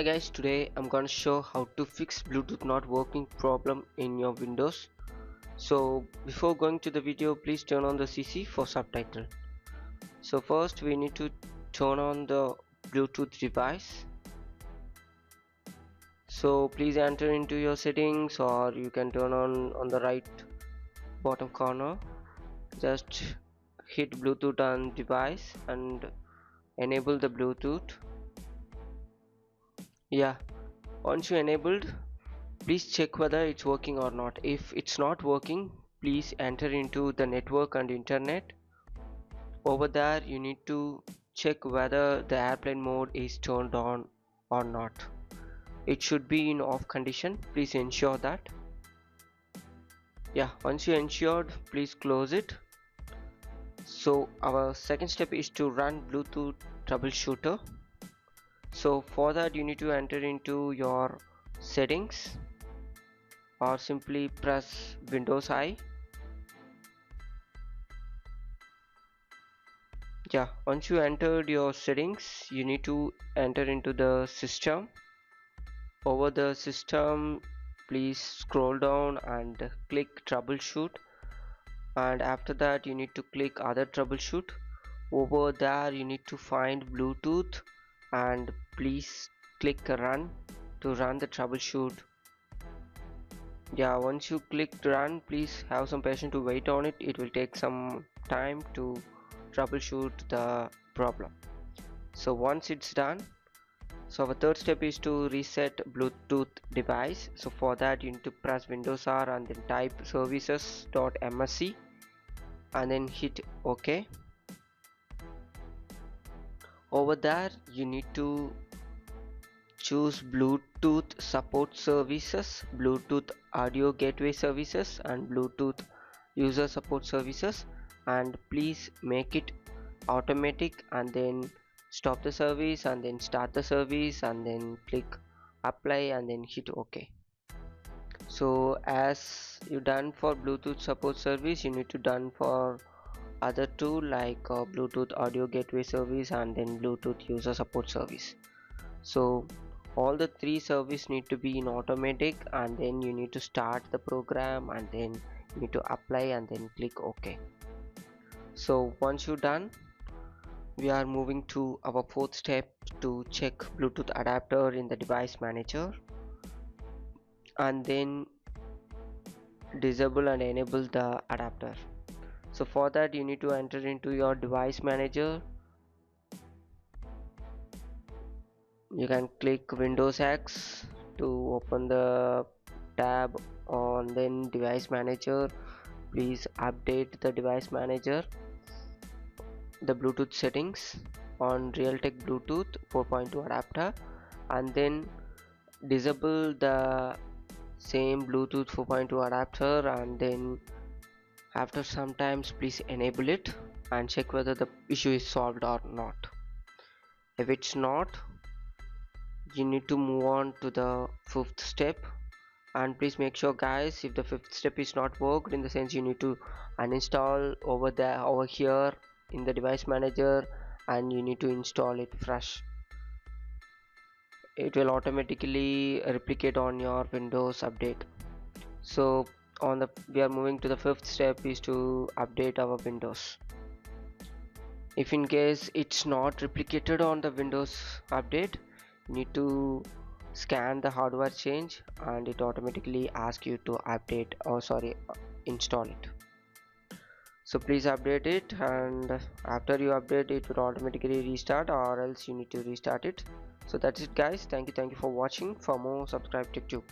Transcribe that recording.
Hi guys, today I'm gonna show how to fix Bluetooth not working problem in your Windows. So before going to the video, please turn on the CC for subtitle. So first we need to turn on the Bluetooth device. So please enter into your settings, or you can turn on the right bottom corner. Just hit Bluetooth on device and enable the Bluetooth. Yeah, once you enabled, please check whether it's working or not. If it's not working, please enter into the network and internet. Over there you need to check whether the airplane mode is turned on or not. It should be in off condition. Please ensure that. Yeah, once you ensured, please close it. So our second step is to run Bluetooth troubleshooter. So for that you need to enter into your settings, or simply press Windows I. Yeah, once you entered your settings, you need to enter into the system. Over the system, please scroll down and click troubleshoot, and after that you need to click other troubleshoot. Over there you need to find Bluetooth and please click run to run the troubleshoot. Yeah, once you click run, please have some patience to wait on it. It will take some time to troubleshoot the problem. So once it's done, so our third step is to reset Bluetooth device. So for that you need to press Windows R and then type services.msc and then hit OK. Over there you need to choose Bluetooth support services, Bluetooth audio gateway services and Bluetooth user support services, and please make it automatic, and then stop the service and then start the service and then click apply and then hit OK. So as you done for Bluetooth support service, you need to done for other two, like Bluetooth audio gateway service and then Bluetooth user support service. So all the three service need to be in automatic, and then you need to start the program and then you need to apply and then click OK. So once you're done, we are moving to our fourth step to check Bluetooth adapter in the device manager and then disable and enable the adapter. So for that you need to enter into your device manager. You can click Windows X to open the tab on then device manager. Please update the device manager, the Bluetooth settings on Realtek Bluetooth 4.2 adapter, and then disable the same Bluetooth 4.2 adapter, and then after some times please enable it and check whether the issue is solved or not. If it's not, you need to move on to the fifth step, and please make sure guys, if the fifth step is not worked, in the sense you need to uninstall over here in the device manager and you need to install it fresh. It will automatically replicate on your Windows update. So we are moving to the fifth step is to update our Windows. If in case it's not replicated on the Windows update, you need to scan the hardware change and it automatically asks you to update, or install it. So please update it, and after you update it will automatically restart, or else you need to restart it. So that's it guys. Thank you for watching. For more, subscribe TechTube.